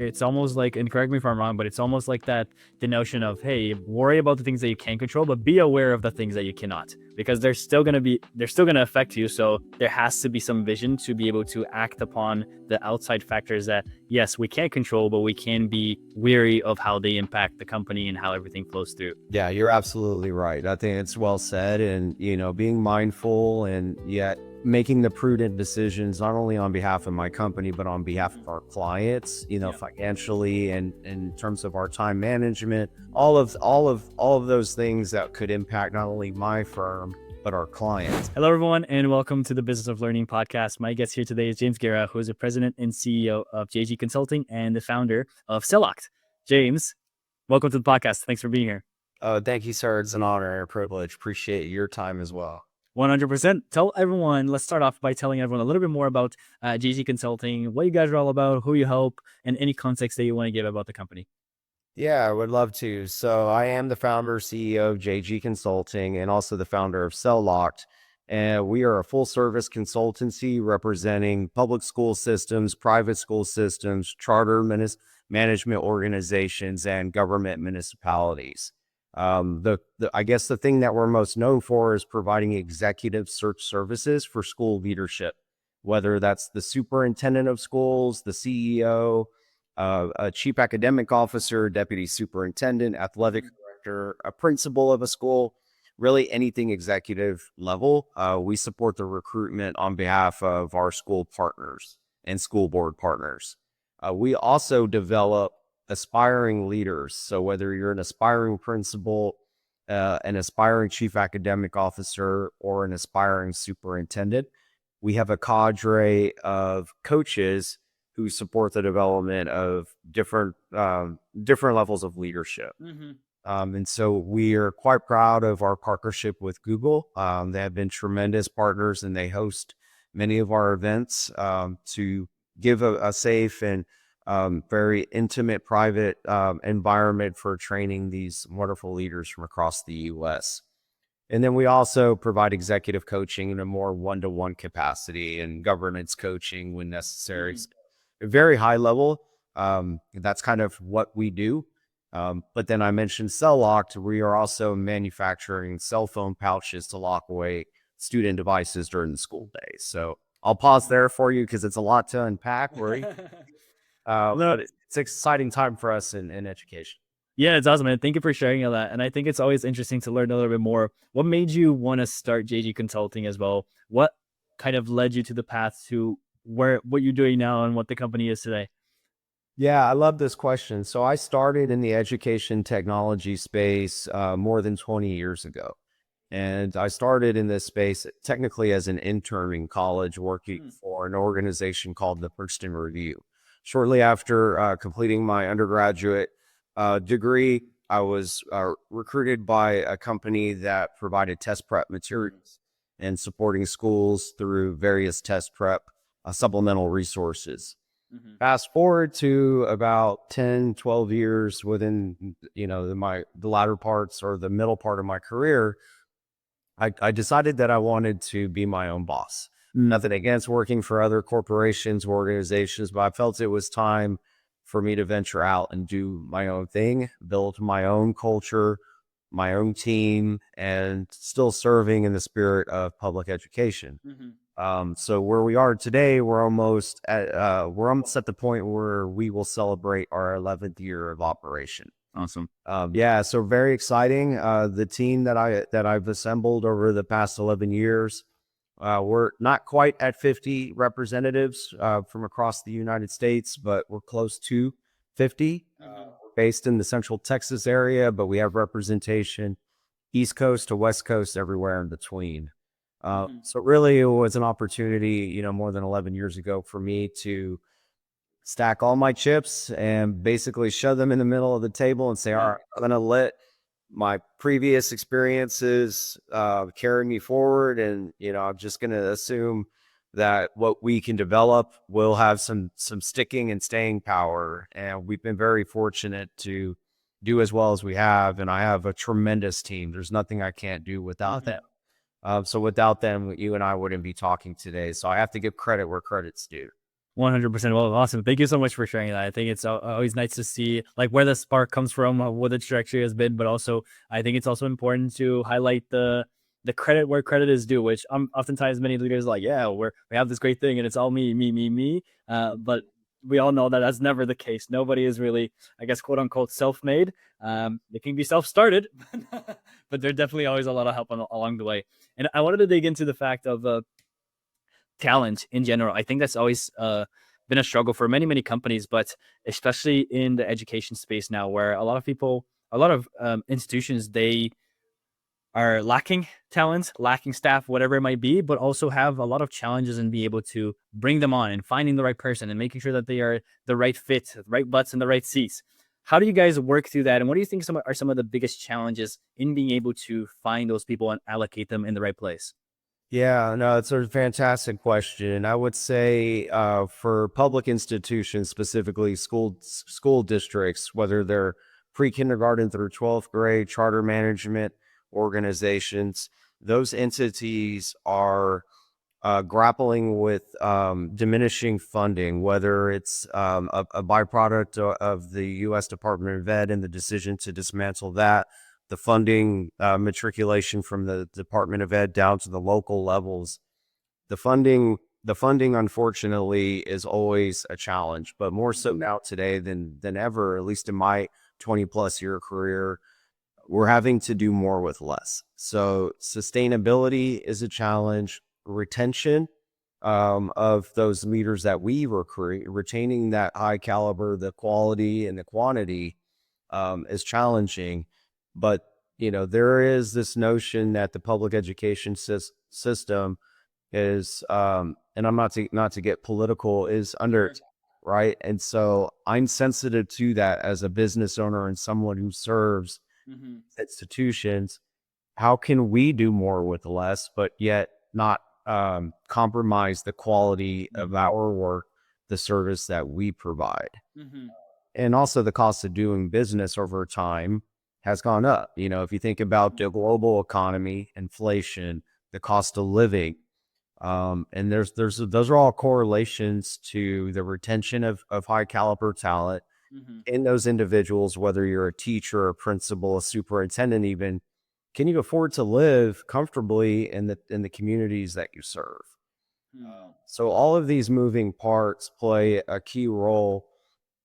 It's almost like, and correct me if I'm wrong, but it's almost like that the notion of, hey, worry about the things that you can control, but be aware of the things that you cannot, because they're still gonna affect you. So there has to be some vision to be able to act upon the outside factors that yes, we can't control, but we can be weary of how they impact the company and how everything flows through. Yeah, you're absolutely right. I think it's well said. And, being mindful and yet making the prudent decisions, not only on behalf of my company, but on behalf of our clients, Yeah. financially and in terms of our time management, all of those things that could impact not only my firm, but our clients. Hello, everyone, and welcome to the Business of Learning podcast. My guest here today is James Guerra, who is the president and CEO of JG Consulting and the founder of Sellocked. James, welcome to the podcast. Thanks for being here. Oh, thank you, sir. It's an honor and a privilege. Appreciate your time as well. 100%. Tell everyone, let's start off by telling everyone a little bit more about JG Consulting, what you guys are all about, who you help, and any context that you want to give about the company. Yeah, I would love to. So I am the founder, CEO of JG Consulting, and also the founder of Locked. And we are a full service consultancy representing public school systems, private school systems, charter management organizations, and government municipalities. I guess the thing that we're most known for is providing executive search services for school leadership, whether that's the superintendent of schools, the CEO, a chief academic officer, deputy superintendent, athletic director, a principal of a school, really anything executive level. We support the recruitment on behalf of our school partners and school board partners. We also develop aspiring leaders. So whether you're an aspiring principal, an aspiring chief academic officer, or an aspiring superintendent, we have a cadre of coaches who support the development of different levels of leadership. And so we are quite proud of our partnership with Google. They have been tremendous partners, and they host many of our events to give a safe and very intimate, private environment for training these wonderful leaders from across the U.S. And then we also provide executive coaching in a more one-to-one capacity and governance coaching when necessary. Very high level. That's kind of what we do. But then I mentioned Cell Locked. We are also manufacturing cell phone pouches to lock away student devices during the school day. So I'll pause there for you because it's a lot to unpack, Rory. But it's an exciting time for us in education. Yeah, it's awesome, man. Thank you for sharing all that. And I think it's always interesting to learn a little bit more. What made you want to start JG Consulting as well? What kind of led you to the path to what you're doing now and what the company is today? Yeah, I love this question. So I started in the education technology space more than 20 years ago. And I started in this space technically as an intern in college working for an organization called the Princeton Review. Shortly after completing my undergraduate degree, I was recruited by a company that provided test prep materials and supporting schools through various test prep supplemental resources. Fast forward to about 10, 12 years within, the latter parts or the middle part of my career, I decided that I wanted to be my own boss. Nothing against working for other corporations or organizations, but I felt it was time for me to venture out and do my own thing, build my own culture, my own team, and still serving in the spirit of public education. So where we are today, we're almost at the point where we will celebrate our 11th year of operation. Awesome. Yeah, so very exciting. The team that I've assembled over the past 11 years, we're not quite at 50 representatives from across the United States, but we're close to 50. Based in the Central Texas area, but we have representation East Coast to West Coast, everywhere in between. So really it was an opportunity, more than 11 years ago for me to stack all my chips and basically shove them in the middle of the table and say, all right, I'm going to let my previous experiences carry me forward. And, I'm just going to assume that what we can develop will have some sticking and staying power. And we've been very fortunate to do as well as we have. And I have a tremendous team. There's nothing I can't do without them. So without them, you and I wouldn't be talking today. So I have to give credit where credit's due. 100%. Well, awesome. Thank you so much for sharing that. I think it's always nice to see like where the spark comes from, what the trajectory has been, but also I think it's also important to highlight the credit where credit is due, which oftentimes many leaders are like, yeah, we have this great thing and it's all me, me, me, me. But we all know that that's never the case. Nobody is really, I guess, quote unquote, self-made. They can be self-started, but there's definitely always a lot of help along the way. And I wanted to dig into the fact of talent in general. I think that's always been a struggle for many, many companies, but especially in the education space now, where a lot of people, a lot of institutions, they are lacking talent, lacking staff, whatever it might be, but also have a lot of challenges in being able to bring them on and finding the right person and making sure that they are the right fit, the right butts in the right seats. How do you guys work through that? And what do you think are some of the biggest challenges in being able to find those people and allocate them in the right place? Yeah, no, it's a fantastic question. I would say for public institutions, specifically school districts, whether they're pre-kindergarten through 12th grade, charter management organizations, those entities are grappling with diminishing funding, whether it's a byproduct of the U.S. Department of Ed and the decision to dismantle that, the funding matriculation from the Department of Ed down to the local levels. The funding, unfortunately, is always a challenge, but more so now today than ever, at least in my 20 plus year career. We're having to do more with less. So sustainability is a challenge. Retention of those leaders that we recruit, retaining that high caliber, the quality and the quantity is challenging. But there is this notion that the public education system is, and I'm not to get political, is under, right? And so I'm sensitive to that as a business owner and someone who serves Mm-hmm. institutions. How can we do more with less, but yet not compromise the quality of our work, the service that we provide? Mm-hmm. And also the cost of doing business over time has gone up. If you think about the global economy, inflation, the cost of living, and there's those are all correlations to the retention of high caliber talent Mm-hmm. in those individuals, whether you're a teacher, a principal, a superintendent, even. Can you afford to live comfortably in the communities that you serve? So all of these moving parts play a key role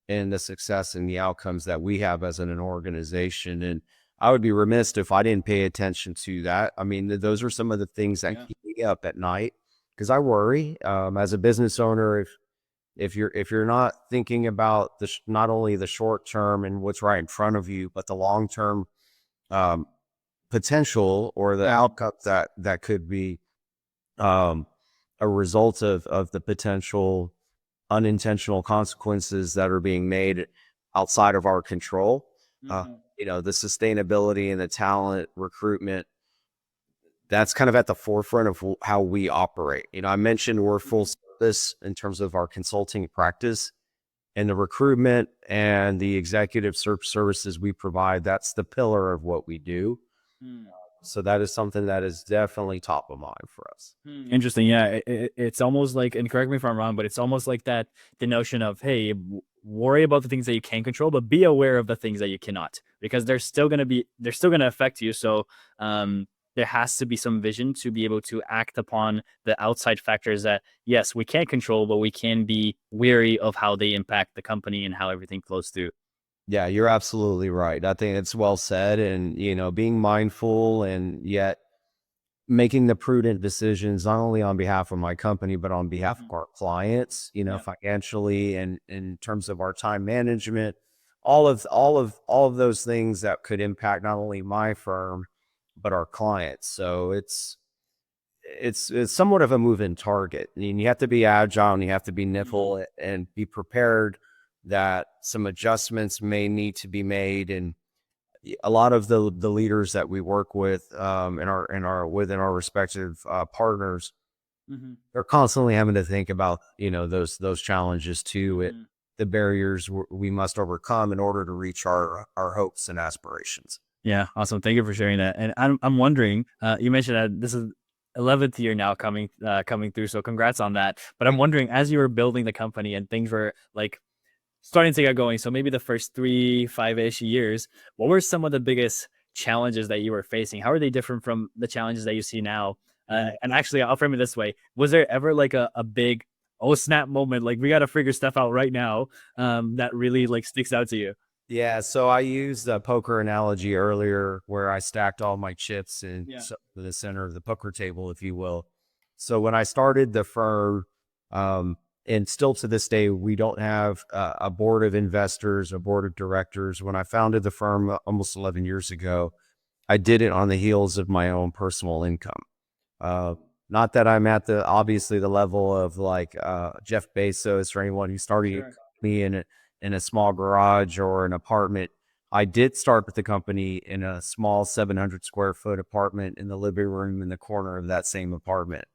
in the success and the outcomes that we have as an organization. And I would be remiss if I didn't pay attention to that. I mean, those are some of the things that keep me up at night because I worry as a business owner. If you're not thinking about not only the short term and what's right in front of you, but the long term um, potential or the outcomes that could be um, a result of the potential unintentional consequences that are being made outside of our control. The sustainability and the talent recruitment, that's kind of at the forefront of how we operate. I mentioned we're full service in terms of our consulting practice, and the recruitment and the executive search services we provide. That's the pillar of what we do. So that is something that is definitely top of mind for us. Interesting. Yeah, it's almost like, and correct me if I'm wrong, but it's almost like that the notion of, hey, worry about the things that you can control, but be aware of the things that you cannot, because they're still gonna affect you. So there has to be some vision to be able to act upon the outside factors that yes, we can't control, but we can be wary of how they impact the company and how everything flows through. Yeah, you're absolutely right. I think it's well said. And, being mindful and yet making the prudent decisions, not only on behalf of my company, but on behalf of our clients, financially and in terms of our time management, all of those things that could impact not only my firm, but our clients. So it's somewhat of a moving target. I mean, you have to be agile and you have to be nimble and be prepared that some adjustments may need to be made. And a lot of the leaders that we work with within our respective partners, they're constantly having to think about those challenges too. The barriers we must overcome in order to reach our hopes and aspirations. Yeah, awesome. Thank you for sharing that. And I'm wondering, you mentioned that this is 11th year now coming through. So congrats on that. But I'm wondering, as you were building the company and things were like starting to get going, so maybe the first 3, 5-ish years, what were some of the biggest challenges that you were facing? How are they different from the challenges that you see now? And actually, I'll frame it this way: was there ever like a big oh snap moment, like we got to figure stuff out right now, that really like sticks out to you? Yeah, so I used the poker analogy earlier where I stacked all my chips in Yeah. the center of the poker table, if you will. So when I started the firm, um, and still to this day, we don't have a board of investors, a board of directors. When I founded the firm almost 11 years ago, I did it on the heels of my own personal income. Uh, Not that I'm at the obviously the level of like Jeff Bezos or anyone who started a Sure. company in a small garage or an apartment. I did start with the company in a small 700 square foot apartment in the living room in the corner of that same apartment.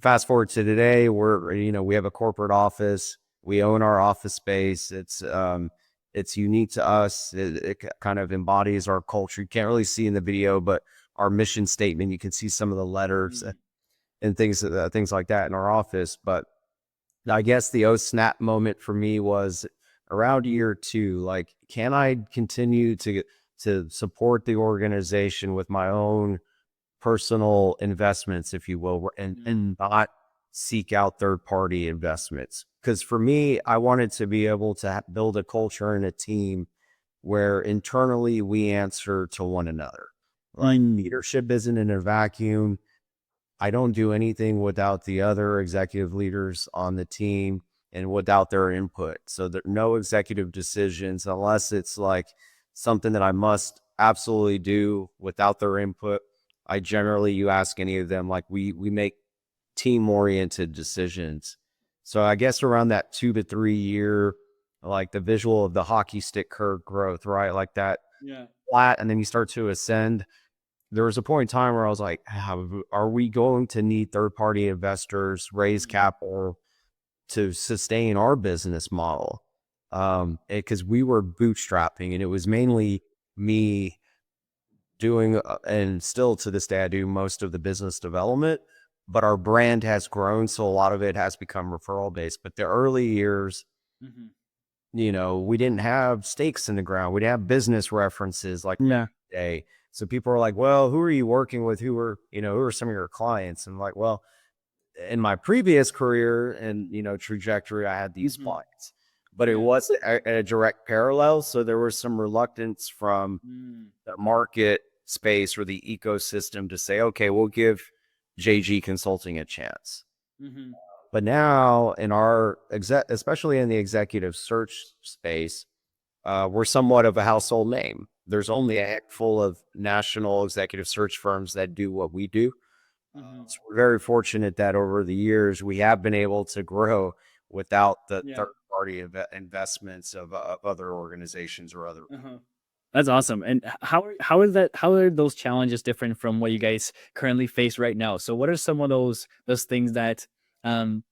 Fast forward to today, we have a corporate office. We own our office space. It's unique to us. It kind of embodies our culture. You can't really see in the video, but our mission statement, you can see some of the letters Mm, and things like that in our office. But I guess the snap moment for me was around year two. Like, can I continue to support the organization with my own personal investments, if you will, mm, and not seek out third party investments? Because for me, I wanted to be able to build a culture and a team where internally we answer to one another. Like, mm, leadership isn't in a vacuum. I don't do anything without the other executive leaders on the team and without their input. So there are no executive decisions unless it's like something that I must absolutely do without their input. I generally, you ask any of them, like we make team oriented decisions. So I guess around that 2 to 3 year, like the visual of the hockey stick curve growth, right? Like that yeah. flat, and then you start to ascend. There was a point in time where I was like, are we going to need third party investors, raise Mm, capital to sustain our business model? Because we were bootstrapping and it was mainly me doing, and still to this day, I do most of the business development, but our brand has grown. So a lot of it has become referral based. But the early years, mhm. we didn't have stakes in the ground. We didn't have business references like Yeah. today. So people are like, well, who are you working with? Who are some of your clients? And I'm like, well, in my previous career and, trajectory, I had these Mhm. clients, but it Yeah. wasn't a direct parallel. So there was some reluctance from Mm, the market space or the ecosystem to say, okay, we'll give JG Consulting a chance. mhm, But now in our especially in the executive search space, we're somewhat of a household name. There's only a handful of national executive search firms that do what we do. mhm. So we're very fortunate that over the years we have been able to grow without the Yeah. third party investments of other organizations or other. Uh-huh. That's awesome. And how are those challenges different from what you guys currently face right now? So what are some of those things that um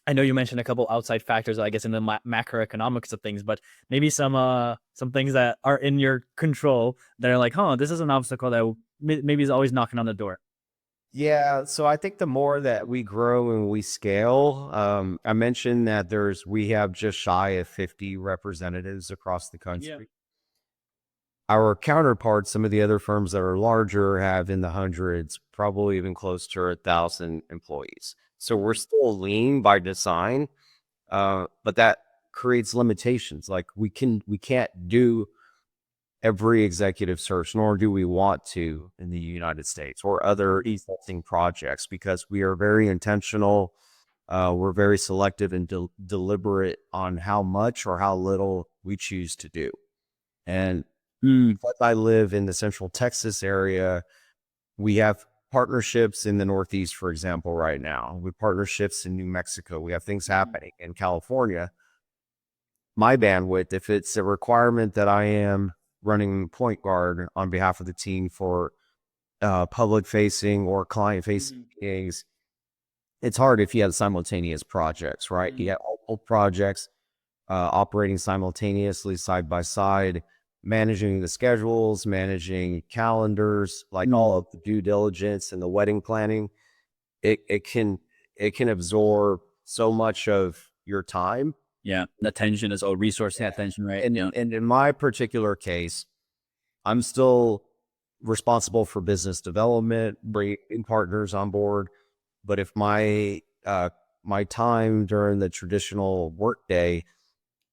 I know you mentioned a couple outside factors, I guess, in the macroeconomics of things, but maybe some things that are in your control that are like, huh, this is an obstacle that maybe is always knocking on the door. Yeah, so I think the more that we grow and we scale, I mentioned that we have just shy of 50 representatives across the Yeah. country. Our counterparts, some of the other firms that are larger, have in the hundreds, probably even close to 1,000 employees. So we're Mhm. still lean by design, but that creates limitations. Like we can't do every executive search, nor do we want to in the United States or other Mhm. e-consulting projects because we are very intentional. We're very selective and deliberate on how much or how little we choose to do. And Mm, because I live in the Central Texas area, we have partnerships in the Northeast, for example, right now. We have partnerships in New Mexico. We have things mhm, happening in California. My bandwidth, if it's a requirement that I am running point guard on behalf of the team for public facing or client facing mhm, meetings, it's hard if you have simultaneous projects, right? You mm, have multiple projects operating simultaneously side by side. managing the schedules, managing calendars, like all of the due diligence and the wedding planning. It can absorb so much of your time. Yeah, attention is all resource attention, right? And Yeah. and in my particular case, I'm still responsible for business development, bringing partners on board. But if my time during the traditional workday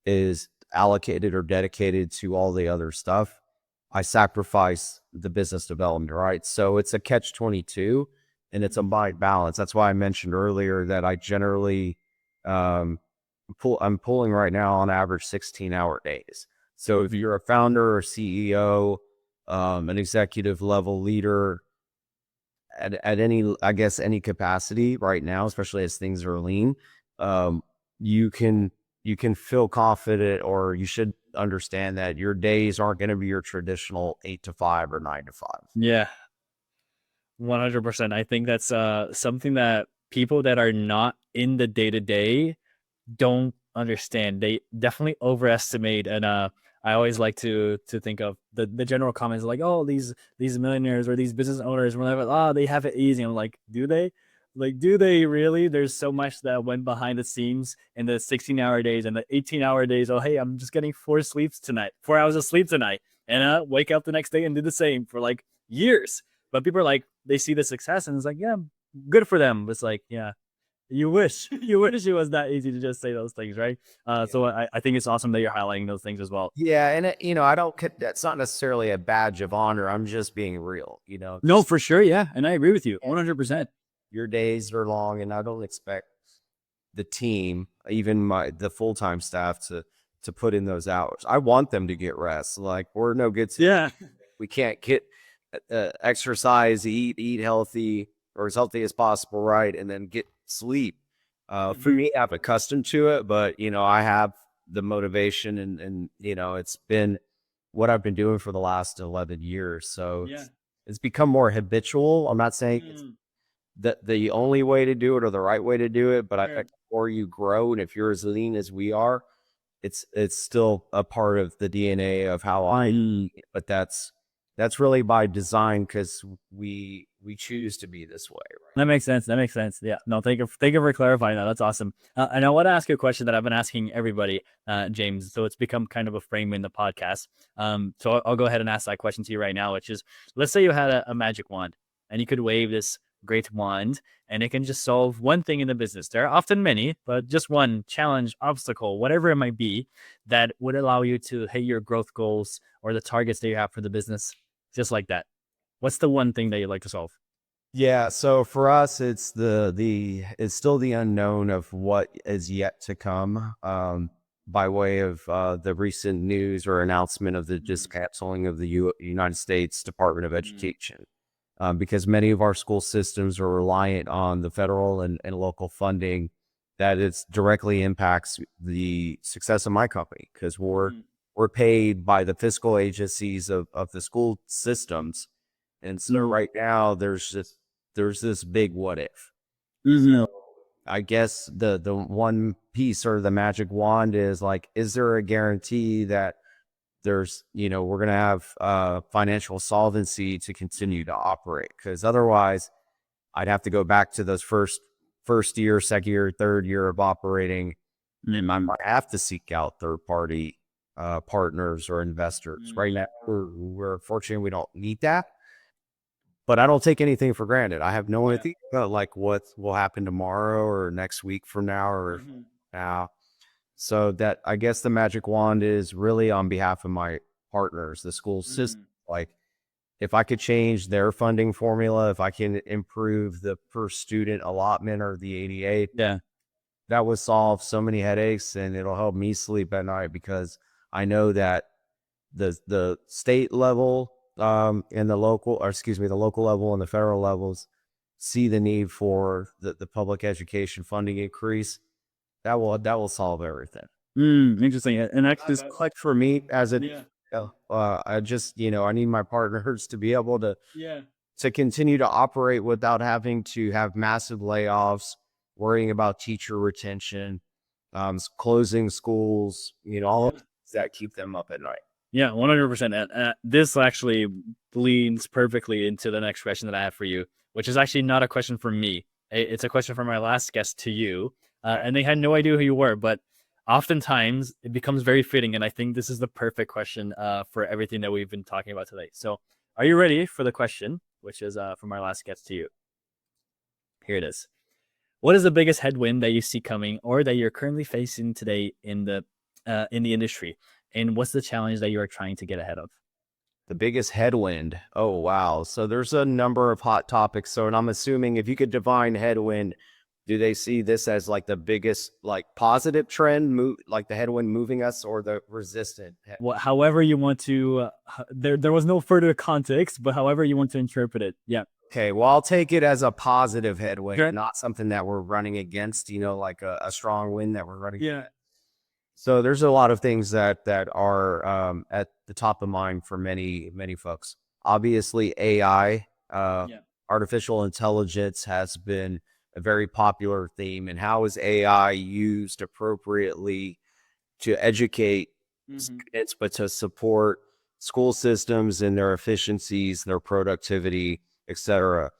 is allocated or dedicated to all the other stuff, I sacrifice the business development, right? So it's a catch 22 and it's a fine balance. That's why I mentioned earlier that I generally um, I'm pulling right now on average 16-hour days. So if you're a founder or CEO, an executive level leader at any, I guess, any capacity right now, especially as things are lean, um, you can you can feel confident, or you should understand that your days aren't going to be your traditional 8 to 5 or 9 to 5. Yeah, 100%. I think that's something that people that are not in the day to day don't understand. They definitely overestimate. And I always like to think of the general comments like, oh, these millionaires or these business owners, whatever, oh, they have it easy. I'm like, do they? Like, do they really? There's so much that went behind the scenes in the 16-hour days and the 18-hour days. Oh, hey, I'm just getting 4 hours of sleep tonight, and wake up the next day and do the same for like years. But people are like, they see the success and it's like, yeah, good for them. It's like, yeah, you wish, you wish it was that easy to just say those things, right? So I think it's awesome that you're highlighting those things as well. Yeah, and I don't. That's not necessarily a badge of honor. I'm just being real. No, for sure, yeah, and I agree with you 100%. Your days are long, and I don't expect the team, even the full time staff, to put in those hours. I want them to get rest. Like, we're no good. Yeah. We can't get exercise, eat healthy or as healthy as possible, right, and then get sleep. For me, I'm accustomed to it, but I have the motivation, and it's been what I've been doing for the last 11 years. So Yeah. it's become more habitual. I'm not saying it's the only way to do it or the right way to do it, but I Sure. think the more you grow, and if you're as lean as we are, it's still a part of the DNA of how I eat. But that's really by design, because we choose to be this way, That right? makes sense. That makes sense. Yeah. No, thank you for clarifying that. That's awesome. And I want to ask you a question that I've been asking everybody, James. So it's become kind of a frame in the podcast. So I'll go ahead and ask that question to you right now, which is, let's say you had a magic wand and you could wave this great wand and it can just solve one thing in the business. There are often many, but just one challenge, obstacle, whatever it might be, that would allow you to hit your growth goals or the targets that you have for the business, just like that. What's the one thing that you'd like to solve? Yeah, so for us, it's it's still the unknown of what is yet to come, by way of the recent news or announcement of the dismantling of the United States Department of Education, because many of our school systems are reliant on the federal and local funding that it directly impacts the success of my company, because we're paid by the fiscal agencies of the school systems. And so right now there's this big what if. Mhm. I guess the one piece or the magic wand is like, is there a guarantee that we're gonna have financial solvency to continue to operate? Because otherwise, I'd have to go back to those first year, second year, third year of operating, and I might have to seek out third party partners or investors. Right now, we're fortunate we don't need that, but I don't take anything for granted. I have no idea like what will happen tomorrow or next week from now or now. So that, I guess, the magic wand is really on behalf of my partners, the school system. Like, if I could change their funding formula, if I can improve the per student allotment or the ADA, Yeah. that would solve so many headaches, and it'll help me sleep at night, because I know that the state level, and the local level and the federal levels see the need for the public education funding increase. That will solve everything. Interesting. And actually, Like, for me, I just, I need my partners to be able to continue to operate without having to have massive layoffs, worrying about teacher retention, closing schools, all of that keep them up at night. Yeah, 100%. And this actually leans perfectly into the next question that I have for you, which is actually not a question for me. It's a question from my last guest to you. And they had no idea who you were, but oftentimes it becomes very fitting. And I think this is the perfect question for everything that we've been talking about today. So, are you ready for the question, which is from our last guest to you? Here it is. What is the biggest headwind that you see coming, or that you're currently facing today in the industry? And what's the challenge that you are trying to get ahead of? The biggest headwind. Oh, wow. So there's a number of hot topics. So, and I'm assuming if you could define headwind, do they see this as like the biggest, like positive trend, like the headwind moving us, or the resistant? However you want to. There was no further context, but however you want to interpret it. Yeah. Okay, well, I'll take it as a positive headwind, Sure. not something that we're running against, like a strong wind that we're running. Yeah. So there's a lot of things that are at the top of mind for many folks. Obviously, AI, Yeah. artificial intelligence, has been a very popular theme. And how is AI used appropriately to educate Hmm. students, but to support school systems and their efficiencies, their productivity, etc.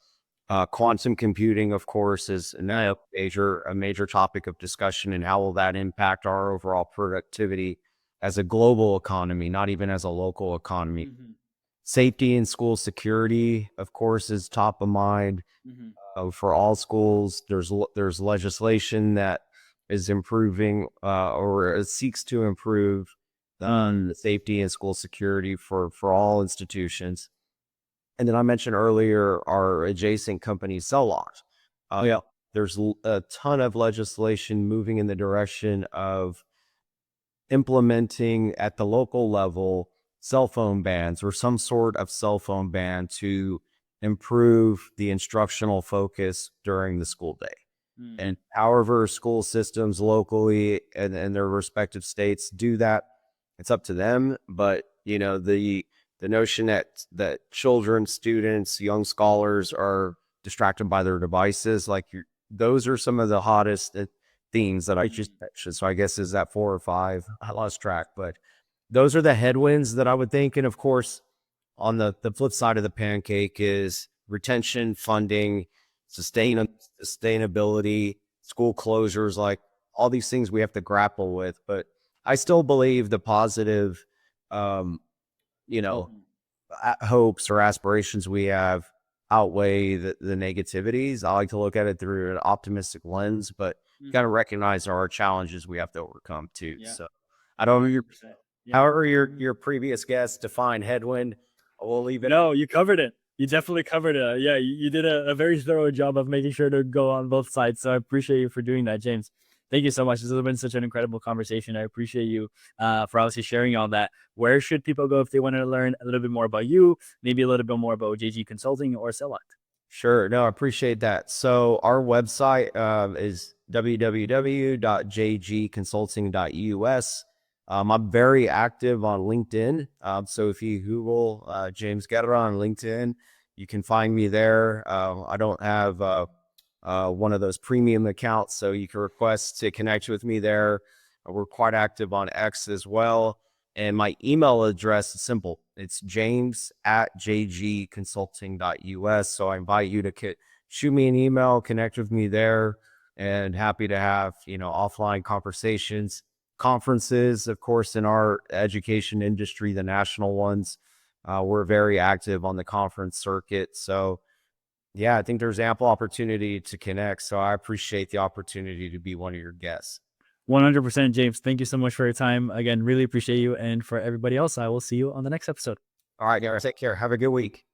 Quantum computing, of course, is Yeah. a major topic of discussion, and how will that impact our overall productivity as a global economy, not even as a local economy. Hmm. Safety and school security, of course, is top of mind Hmm. for all schools. There's legislation that is improving or seeks to improve the safety and school security for all institutions. And then I mentioned earlier our adjacent company, Celllox. Yeah. There's a ton of legislation moving in the direction of implementing at the local level cell phone bans, or some sort of cell phone ban, to improve the instructional focus during the school day. Mm. And however school systems locally and their respective states do that, it's up to them. But the notion that children, students, young scholars are distracted by their devices, like those are some of the hottest themes that I just Mm. mentioned. So I guess, is that four or five? I lost track, but those are the headwinds that I would think. And of course, on the flip side of the pancake is retention, funding, sustainability, school closures, like all these things we have to grapple with. But I still believe the positive, um, you know, Mhm. hopes or aspirations we have outweigh the negativities. I like to look at it through an optimistic lens, but you got to Mhm. recognize there are challenges we have to overcome too. Yeah. So I don't know, 100%. Yeah. however your previous guest defined headwind, we'll leave it. No, you covered it. You definitely covered it. Yeah, you did a very thorough job of making sure to go on both sides. So I appreciate you for doing that, James. Thank you so much. This has been such an incredible conversation. I appreciate you for obviously sharing all that. Where should people go if they want to learn a little bit more about you, maybe a little bit more about JG Consulting or Select? Sure. No, I appreciate that. So our website is www.jgconsulting.us. I'm very active on LinkedIn. So if you Google James Guerra on LinkedIn, you can find me there. I don't have one of those premium accounts, so you can request to connect with me there. We're quite active on X as well. And my email address is simple. It's james@jgconsulting.us. So I invite you to shoot me an email, connect with me there, and happy to have, offline conversations. Conferences, of course, in our education industry, the national ones, we're very active on the conference circuit. So yeah, I think there's ample opportunity to connect. So I appreciate the opportunity to be one of your guests. 100%, James. Thank you so much for your time. Again, really appreciate you. And for everybody else, I will see you on the next episode. All right, Gareth, take care. Have a good week.